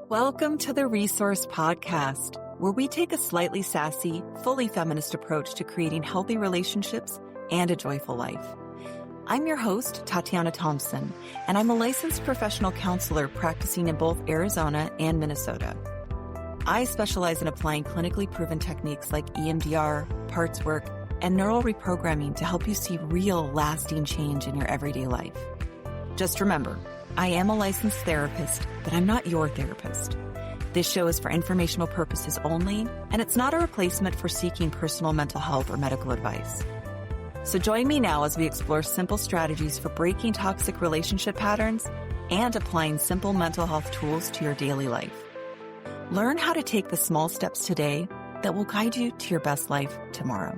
Welcome to the Resource Podcast, where we take a slightly sassy, fully feminist approach to creating healthy relationships and a joyful life. I'm your host, Tatiana Thompson, and I'm a licensed professional counselor practicing in both Arizona and Minnesota. I specialize in applying clinically proven techniques like EMDR, parts work, and neural reprogramming to help you see real, lasting change in your everyday life. Just remember, I am a licensed therapist, but I'm not your therapist. This show is for informational purposes only, and it's not a replacement for seeking personal mental health or medical advice. So join me now as we explore simple strategies for breaking toxic relationship patterns and applying simple mental health tools to your daily life. Learn how to take the small steps today that will guide you to your best life tomorrow.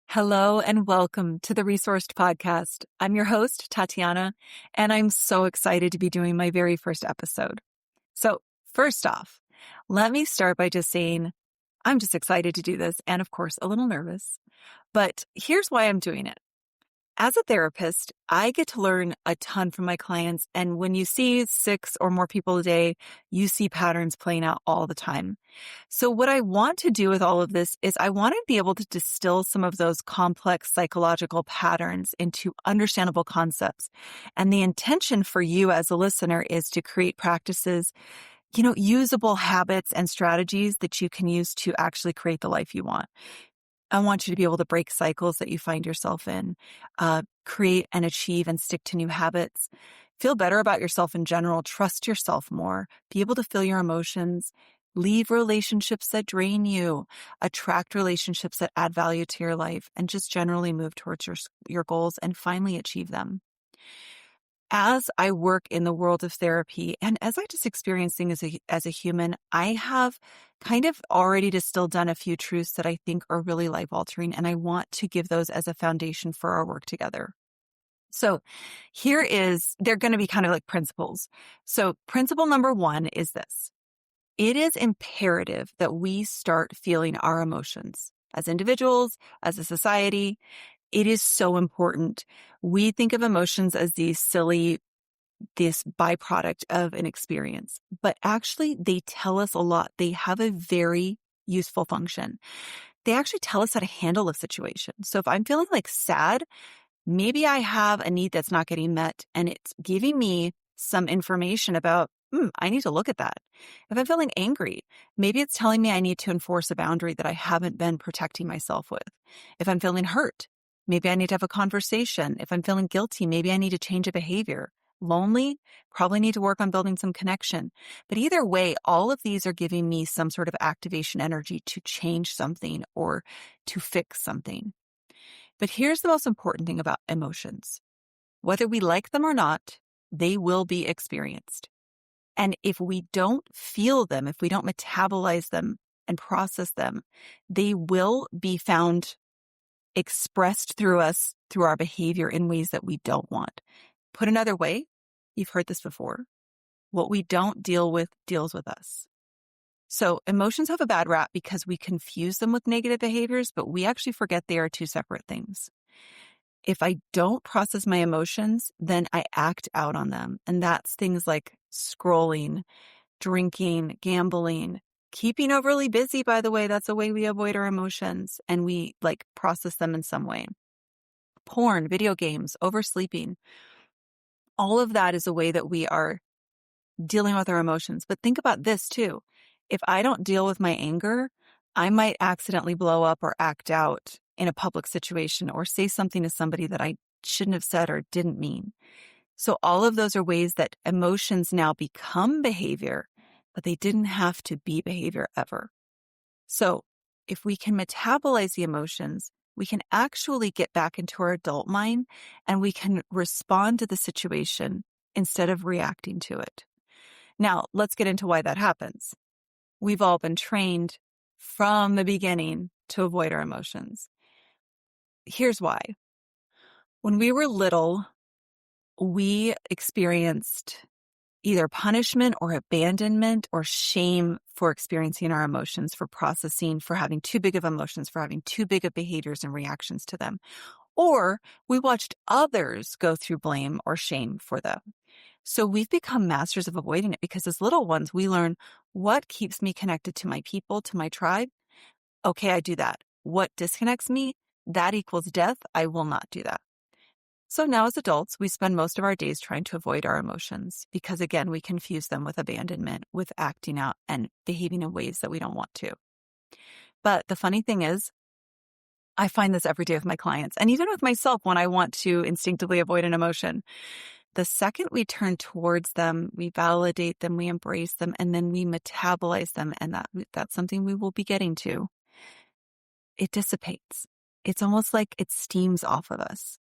Hello and welcome to the Resourced Podcast. I'm your host, Tatiana, and I'm so excited to be doing my very first episode. So first off, let me start by just saying I'm just excited to do this and, of course, a little nervous. But here's why I'm doing it. As a therapist, I get to learn a ton from my clients, and when you see 6 or more people a day, you see patterns playing out all the time. So what I want to do with all of this is I want to be able to distill some of those complex psychological patterns into understandable concepts. And the intention for you as a listener is to create practices, usable habits and strategies that you can use to actually create the life you want. I want you to be able to break cycles that you find yourself in, create and achieve and stick to new habits, feel better about yourself in general, trust yourself more, be able to feel your emotions, leave relationships that drain you, attract relationships that add value to your life, and just generally move towards your goals and finally achieve them. As I work in the world of therapy and as I just experience things as a human, I have kind of already distilled down a few truths that I think are really life-altering, and I want to give those as a foundation for our work together. So they're going to be kind of like principles. So principle number 1 is this. It is imperative that we start feeling our emotions as individuals, as a society. It is so important. We think of emotions as this byproduct of an experience, but actually they tell us a lot. They have a very useful function. They actually tell us how to handle a situation. So if I'm feeling like sad, maybe I have a need that's not getting met, and it's giving me some information about, I need to look at that. If I'm feeling angry, maybe it's telling me I need to enforce a boundary that I haven't been protecting myself with. If I'm feeling hurt, maybe I need to have a conversation. If I'm feeling guilty, maybe I need to change a behavior. Lonely, probably need to work on building some connection. But either way, all of these are giving me some sort of activation energy to change something or to fix something. But here's the most important thing about emotions. Whether we like them or not, they will be experienced. And if we don't feel them, if we don't metabolize them and process them, they will be found expressed through us, through our behavior in ways that we don't want. Put another way, you've heard this before. What we don't deal with deals with us. So emotions have a bad rap because we confuse them with negative behaviors, but we actually forget they are 2 separate things. If I don't process my emotions, then I act out on them. And that's things like scrolling, drinking, gambling, keeping overly busy, by the way. That's a way we avoid our emotions and we process them in some way. Porn, video games, oversleeping. All of that is a way that we are dealing with our emotions. But think about this too. If I don't deal with my anger, I might accidentally blow up or act out in a public situation or say something to somebody that I shouldn't have said or didn't mean. So all of those are ways that emotions now become behavior, but they didn't have to be behavior ever. So if we can metabolize the emotions, we can actually get back into our adult mind and we can respond to the situation instead of reacting to it. Now, let's get into why that happens. We've all been trained from the beginning to avoid our emotions. Here's why. When we were little, we experienced either punishment or abandonment or shame for experiencing our emotions, for processing, for having too big of emotions, for having too big of behaviors and reactions to them. Or we watched others go through blame or shame for them. So we've become masters of avoiding it because as little ones, we learn what keeps me connected to my people, to my tribe. Okay, I do that. What disconnects me? That equals death. I will not do that. So now as adults, we spend most of our days trying to avoid our emotions because, again, we confuse them with abandonment, with acting out and behaving in ways that we don't want to. But the funny thing is, I find this every day with my clients and even with myself when I want to instinctively avoid an emotion. The second we turn towards them, we validate them, we embrace them, and then we metabolize them, and that's something we will be getting to, it dissipates. It's almost like it steams off of us.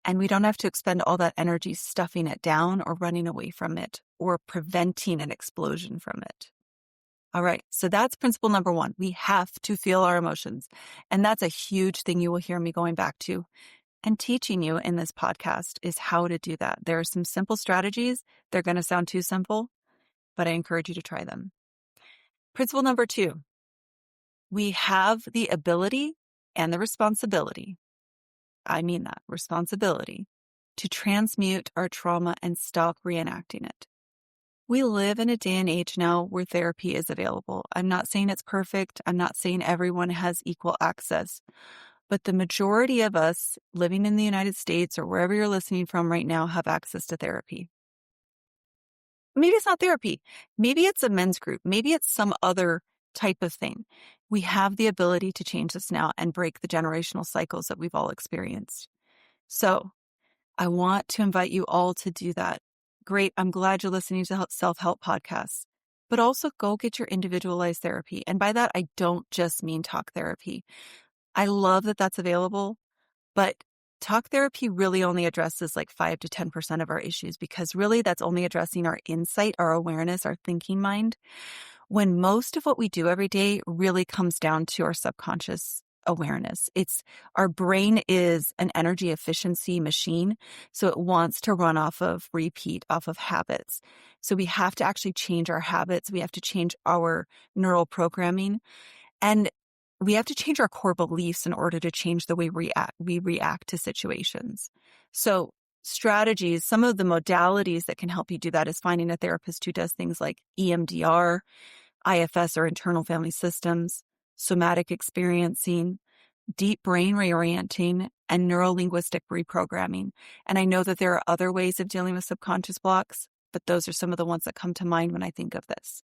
And we don't have to expend all that energy stuffing it down or running away from it or preventing an explosion from it. All right, so that's principle number one. We have to feel our emotions. And that's a huge thing you will hear me going back to and teaching you in this podcast is how to do that. There are some simple strategies. They're going to sound too simple, but I encourage you to try them. Principle number two, we have the ability and the responsibility, I mean that, responsibility, to transmute our trauma and stop reenacting it. We live in a day and age now where therapy is available. I'm not saying it's perfect. I'm not saying everyone has equal access. But the majority of us living in the United States or wherever you're listening from right now have access to therapy. Maybe it's not therapy. Maybe it's a men's group. Maybe it's some other type of thing. We have the ability to change this now and break the generational cycles that we've all experienced. So I want to invite you all to do that. Great. I'm glad you're listening to self-help podcasts, but also go get your individualized therapy. And by that, I don't just mean talk therapy. I love that that's available, but talk therapy really only addresses like 5 to 10% of our issues because really that's only addressing our insight, our awareness, our thinking mind, when most of what we do every day really comes down to our subconscious awareness. Our brain is an energy efficiency machine, so it wants to run off of repeat, off of habits. So we have to actually change our habits. We have to change our neural programming, and we have to change our core beliefs in order to change the way we react to situations. So strategies, some of the modalities that can help you do that is finding a therapist who does things like EMDR, IFS or internal family systems, somatic experiencing, deep brain reorienting, and neuro-linguistic reprogramming. And I know that there are other ways of dealing with subconscious blocks, but those are some of the ones that come to mind when I think of this.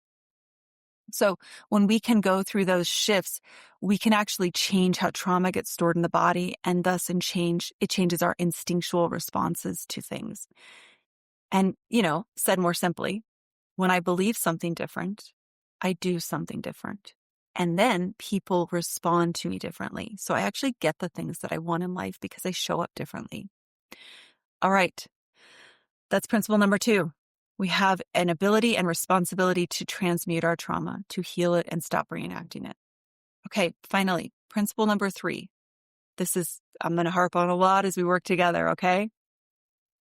So when we can go through those shifts, we can actually change how trauma gets stored in the body, and thus it changes our instinctual responses to things. And, said more simply, when I believe something different, I do something different. And then people respond to me differently. So I actually get the things that I want in life because I show up differently. All right. That's principle number two. We have an ability and responsibility to transmute our trauma, to heal it and stop reenacting it. Okay, finally, principle number three. I'm going to harp on a lot as we work together, okay?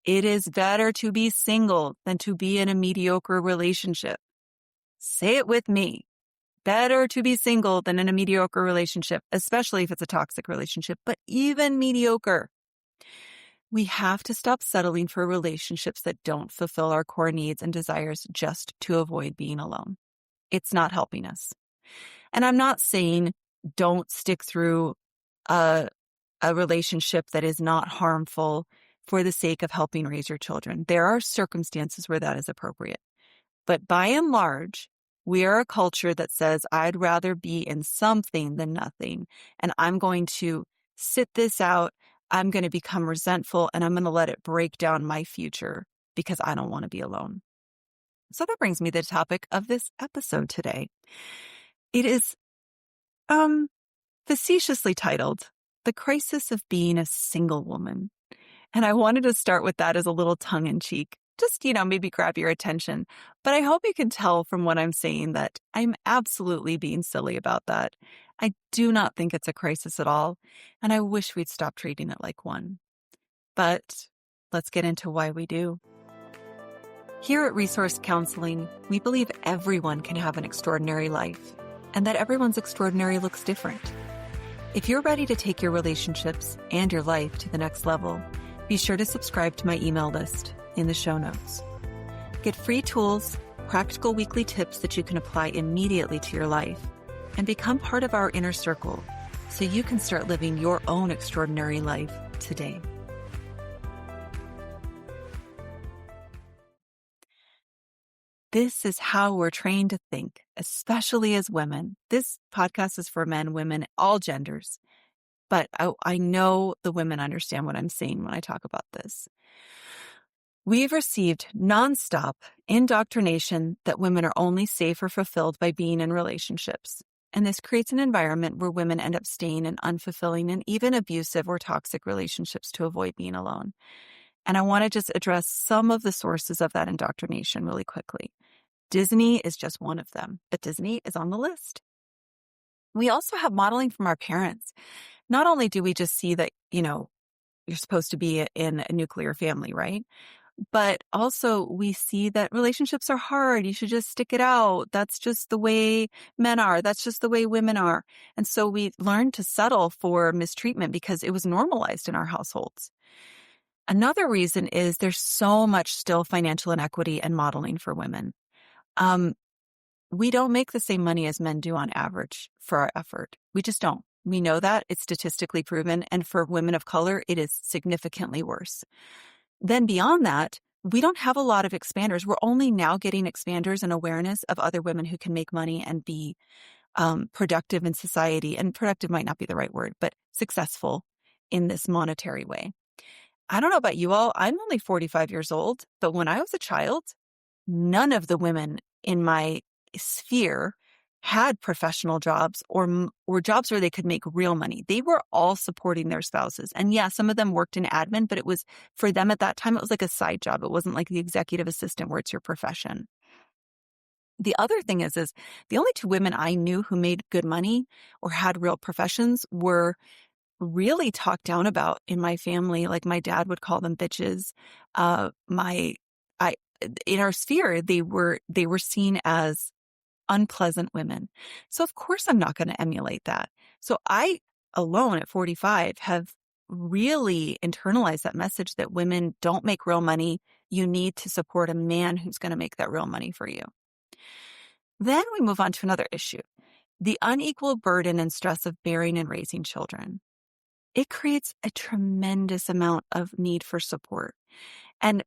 It is better to be single than to be in a mediocre relationship. Say it with me. Better to be single than in a mediocre relationship, especially if it's a toxic relationship, but even mediocre. We have to stop settling for relationships that don't fulfill our core needs and desires just to avoid being alone. It's not helping us. And I'm not saying don't stick through a relationship that is not harmful for the sake of helping raise your children. There are circumstances where that is appropriate. But by and large, we are a culture that says, I'd rather be in something than nothing. And I'm going to sit this out. I'm going to become resentful and I'm going to let it break down my future because I don't want to be alone. So that brings me to the topic of this episode today. It is facetiously titled, The Crisis of Being a Single Woman. And I wanted to start with that as a little tongue in cheek. Just, maybe grab your attention. But I hope you can tell from what I'm saying that I'm absolutely being silly about that. I do not think it's a crisis at all. And I wish we'd stop treating it like one. But let's get into why we do. Here at Resource Counseling, we believe everyone can have an extraordinary life and that everyone's extraordinary looks different. If you're ready to take your relationships and your life to the next level, be sure to subscribe to my email list in the show notes. Get free tools, practical weekly tips that you can apply immediately to your life, and become part of our inner circle so you can start living your own extraordinary life today. This is how we're trained to think, especially as women. This podcast is for men, women, all genders. But I know the women understand what I'm saying when I talk about this. We've received nonstop indoctrination that women are only safe or fulfilled by being in relationships. And this creates an environment where women end up staying in unfulfilling and even abusive or toxic relationships to avoid being alone. And I want to just address some of the sources of that indoctrination really quickly. Disney is just one of them, but Disney is on the list. We also have modeling from our parents. Not only do we just see that, you're supposed to be in a nuclear family, right? But also we see that relationships are hard. You should just stick it out. That's just the way men are. That's just the way women are. And so we learned to settle for mistreatment because it was normalized in our households. Another reason is there's so much still financial inequity and modeling for women. We don't make the same money as men do on average for our effort. We just don't. We know that. It's statistically proven. And for women of color, it is significantly worse. Then beyond that, we don't have a lot of expanders. We're only now getting expanders and awareness of other women who can make money and be productive in society. And productive might not be the right word, but successful in this monetary way. I don't know about you all. I'm only 45 years old, but when I was a child, none of the women in my sphere had professional jobs or jobs where they could make real money. They were all supporting their spouses. And yeah, some of them worked in admin, but it was for them at that time, it was like a side job. It wasn't like the executive assistant where it's your profession. The other thing is the only two women I knew who made good money or had real professions were really talked down about in my family. Like my dad would call them bitches. In our sphere, they were seen as unpleasant women. So of course I'm not going to emulate that. So I alone at 45 have really internalized that message that women don't make real money. You need to support a man who's going to make that real money for you. Then we move on to another issue, the unequal burden and stress of bearing and raising children. It creates a tremendous amount of need for support. And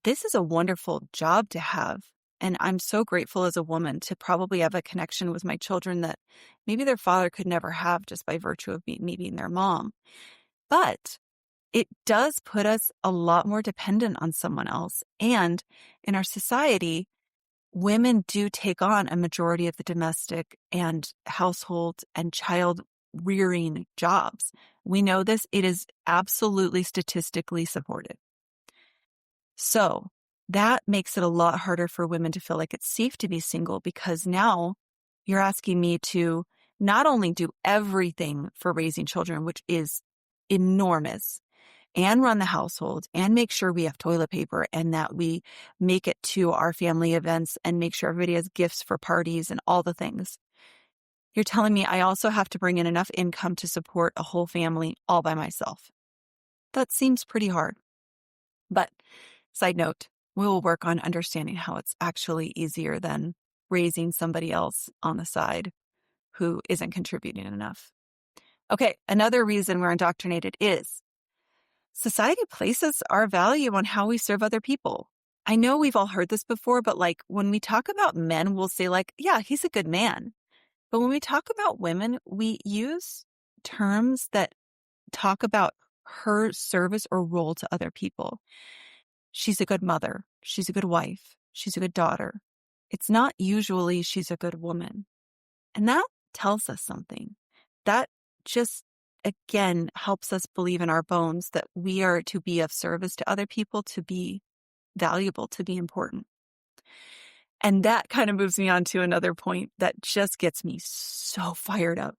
this is a wonderful job to have. And I'm so grateful as a woman to probably have a connection with my children that maybe their father could never have just by virtue of me being their mom. But it does put us a lot more dependent on someone else. And in our society, women do take on a majority of the domestic and household and child rearing jobs. We know this. It is absolutely statistically supported. So that makes it a lot harder for women to feel like it's safe to be single because now you're asking me to not only do everything for raising children, which is enormous, and run the household and make sure we have toilet paper and that we make it to our family events and make sure everybody has gifts for parties and all the things. You're telling me I also have to bring in enough income to support a whole family all by myself. That seems pretty hard. But side note, we will work on understanding how it's actually easier than raising somebody else on the side who isn't contributing enough. Okay, another reason we're indoctrinated is society places our value on how we serve other people. I know we've all heard this before, but like when we talk about men, we'll say like, yeah, he's a good man. But when we talk about women, we use terms that talk about her service or role to other people. She's a good mother. She's a good wife. She's a good daughter. It's not usually she's a good woman. And that tells us something. That just, again, helps us believe in our bones that we are to be of service to other people, to be valuable, to be important. And that kind of moves me on to another point that just gets me so fired up.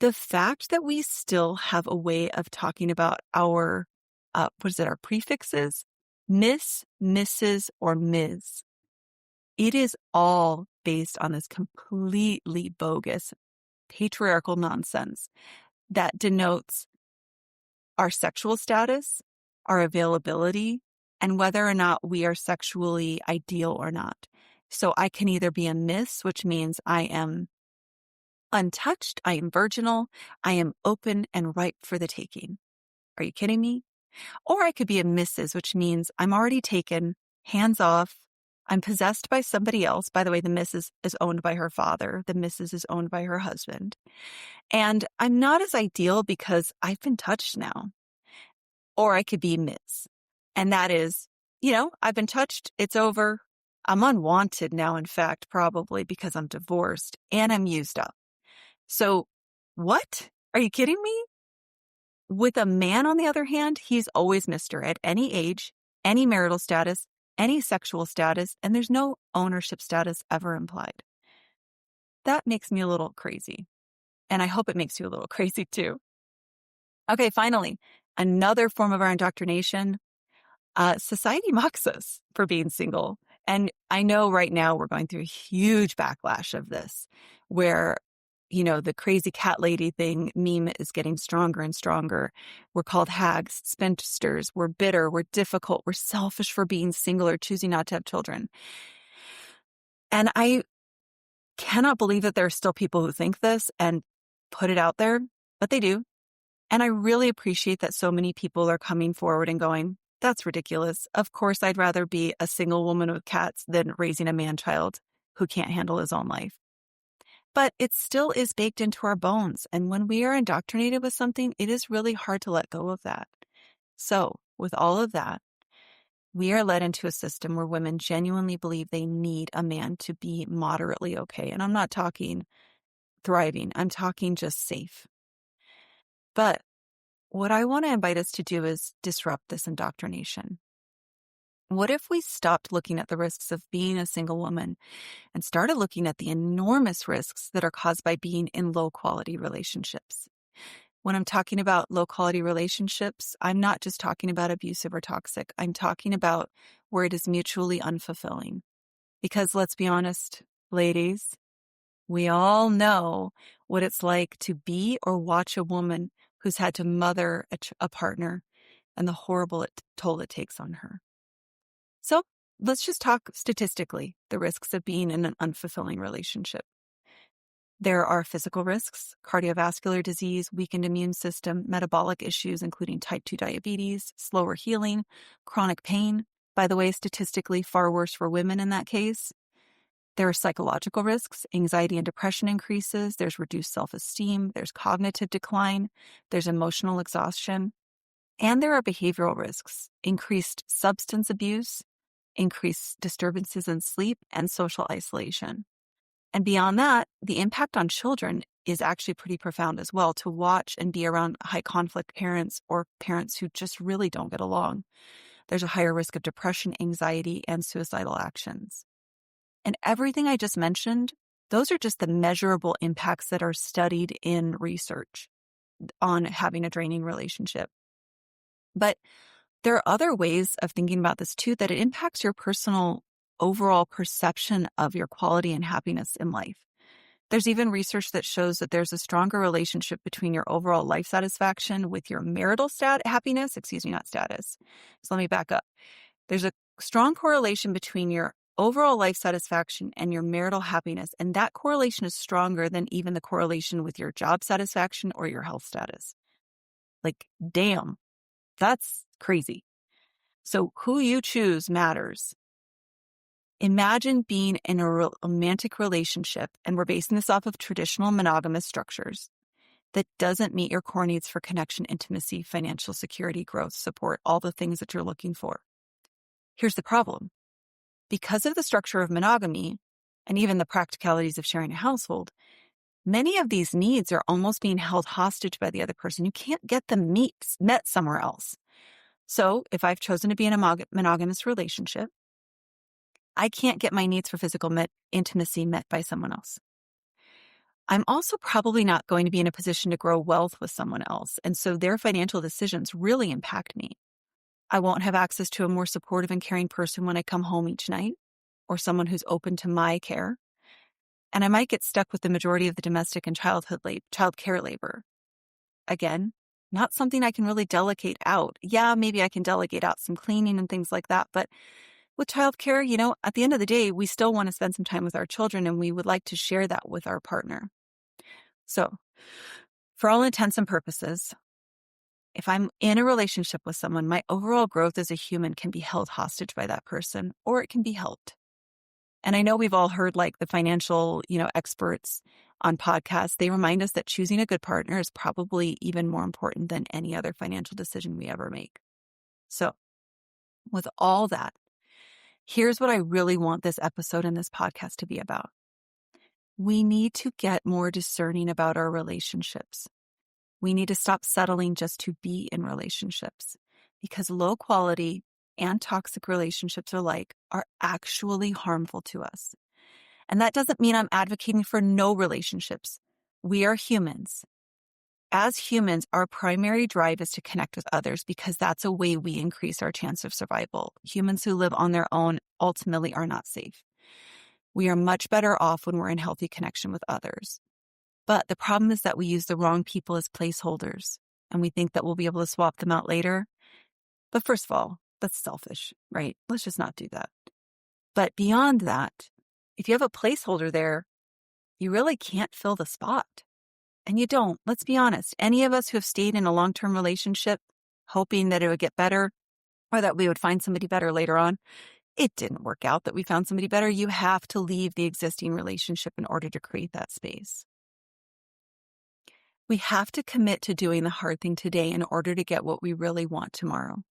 The fact that we still have a way of talking about our, our prefixes Miss, Mrs., or Ms. It is all based on this completely bogus patriarchal nonsense that denotes our sexual status, our availability, and whether or not we are sexually ideal or not. So I can either be a miss, which means I am untouched, I am virginal, I am open and ripe for the taking. Are you kidding me? Or I could be a Mrs., which means I'm already taken, hands off, I'm possessed by somebody else. By the way, the Mrs. is owned by her father. The Mrs. is owned by her husband. And I'm not as ideal because I've been touched now. Or I could be Ms. And that is, I've been touched. It's over. I'm unwanted now, in fact, probably because I'm divorced and I'm used up. So what? Are you kidding me? With a man, on the other hand, he's always Mr. at any age, any marital status, any sexual status, and there's no ownership status ever implied. That makes me a little crazy. And I hope it makes you a little crazy too. Okay, finally, another form of our indoctrination. Society mocks us for being single. And I know right now we're going through a huge backlash of this, where, the crazy cat lady thing meme is getting stronger and stronger. We're called hags, spinsters, we're bitter, we're difficult, we're selfish for being single or choosing not to have children. And I cannot believe that there are still people who think this and put it out there, but they do. And I really appreciate that so many people are coming forward and going, that's ridiculous. Of course, I'd rather be a single woman with cats than raising a man-child who can't handle his own life. But it still is baked into our bones. And when we are indoctrinated with something, it is really hard to let go of that. So with all of that, we are led into a system where women genuinely believe they need a man to be moderately okay. And I'm not talking thriving. I'm talking just safe. But what I want to invite us to do is disrupt this indoctrination. What if we stopped looking at the risks of being a single woman and started looking at the enormous risks that are caused by being in low-quality relationships? When I'm talking about low-quality relationships, I'm not just talking about abusive or toxic. I'm talking about where it is mutually unfulfilling. Because let's be honest, ladies, we all know what it's like to be or watch a woman who's had to mother a partner and the horrible toll it takes on her. So let's just talk statistically, the risks of being in an unfulfilling relationship. There are physical risks, cardiovascular disease, weakened immune system, metabolic issues, including type 2 diabetes, slower healing, chronic pain. By the way, statistically far worse for women in that case. There are psychological risks, anxiety and depression increases, there's reduced self-esteem, there's cognitive decline, there's emotional exhaustion, and there are behavioral risks, increased substance abuse, increased disturbances in sleep, and social isolation. And beyond that, the impact on children is actually pretty profound as well, to watch and be around high conflict parents or parents who just really don't get along. There's a higher risk of depression, anxiety, and suicidal actions. And everything I just mentioned, those are just the measurable impacts that are studied in research on having a draining relationship. But there are other ways of thinking about this too, that it impacts your personal overall perception of your quality and happiness in life. There's even research that shows that there's a stronger relationship between your overall life satisfaction with your marital happiness, not status. So let me back up. There's a strong correlation between your overall life satisfaction and your marital happiness, and that correlation is stronger than even the correlation with your job satisfaction or your health status. Like, damn, that's crazy. So who you choose matters. Imagine being in a romantic relationship, and we're basing this off of traditional monogamous structures, that doesn't meet your core needs for connection, intimacy, financial security, growth, support, all the things that you're looking for. Here's the problem. Because of the structure of monogamy and even the practicalities of sharing a household, many of these needs are almost being held hostage by the other person. You can't get them met somewhere else. So if I've chosen to be in a monogamous relationship, I can't get my needs for physical intimacy met by someone else. I'm also probably not going to be in a position to grow wealth with someone else. And so their financial decisions really impact me. I won't have access to a more supportive and caring person when I come home each night, or someone who's open to my care. And I might get stuck with the majority of the domestic and child care labor. Again, not something I can really delegate out. Yeah, maybe I can delegate out some cleaning and things like that. But with childcare, at the end of the day, we still want to spend some time with our children, and we would like to share that with our partner. So, for all intents and purposes, if I'm in a relationship with someone, my overall growth as a human can be held hostage by that person, or it can be helped. And I know we've all heard like the financial, experts on podcasts. They remind us that choosing a good partner is probably even more important than any other financial decision we ever make. So with all that, here's what I really want this episode and this podcast to be about. We need to get more discerning about our relationships. We need to stop settling just to be in relationships, because low quality and toxic relationships alike are actually harmful to us. And that doesn't mean I'm advocating for no relationships. We are humans. As humans, our primary drive is to connect with others because that's a way we increase our chance of survival. Humans who live on their own ultimately are not safe. We are much better off when we're in healthy connection with others. But the problem is that we use the wrong people as placeholders, and we think that we'll be able to swap them out later. But first of all, that's selfish, right? Let's just not do that. But beyond that, if you have a placeholder there, you really can't fill the spot. And you don't. Let's be honest. Any of us who have stayed in a long-term relationship hoping that it would get better or that we would find somebody better later on, it didn't work out that we found somebody better. You have to leave the existing relationship in order to create that space. We have to commit to doing the hard thing today in order to get what we really want tomorrow.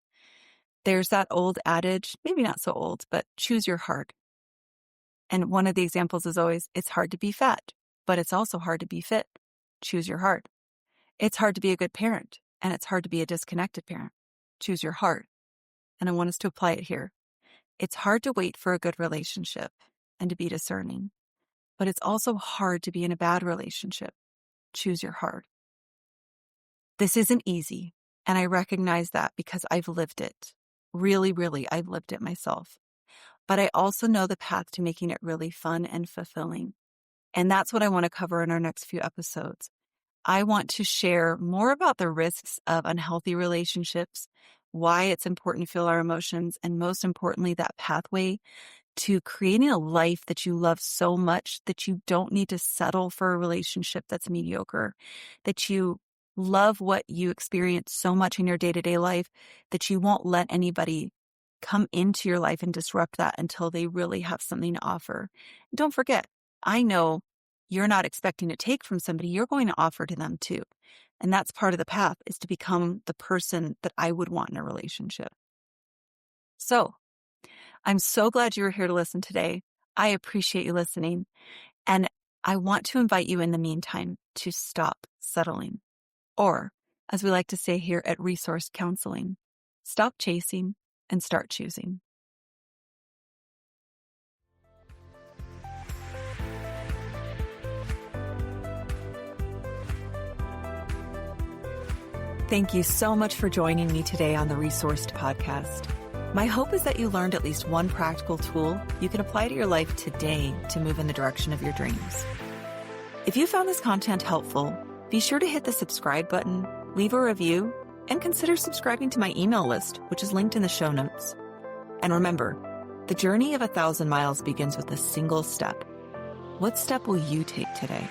There's that old adage, maybe not so old, but choose your heart. And one of the examples is always, it's hard to be fat, but it's also hard to be fit. Choose your heart. It's hard to be a good parent, and it's hard to be a disconnected parent. Choose your heart. And I want us to apply it here. It's hard to wait for a good relationship and to be discerning, but it's also hard to be in a bad relationship. Choose your heart. This isn't easy, and I recognize that because I've lived it. Really, really, I've lived it myself. But I also know the path to making it really fun and fulfilling. And that's what I want to cover in our next few episodes. I want to share more about the risks of unhealthy relationships, why it's important to feel our emotions, and most importantly, that pathway to creating a life that you love so much that you don't need to settle for a relationship that's mediocre, that you love what you experience so much in your day-to-day life that you won't let anybody come into your life and disrupt that until they really have something to offer. Don't forget, I know you're not expecting to take from somebody, you're going to offer to them too. And that's part of the path, is to become the person that I would want in a relationship. So, I'm so glad you were here to listen today. I appreciate you listening. And I want to invite you in the meantime to stop settling. Or, as we like to say here at Resource Counseling, stop chasing and start choosing. Thank you so much for joining me today on the Resourced Podcast. My hope is that you learned at least one practical tool you can apply to your life today to move in the direction of your dreams. If you found this content helpful, be sure to hit the subscribe button, leave a review, and consider subscribing to my email list, which is linked in the show notes. And remember, the journey of 1,000 miles begins with a single step. What step will you take today?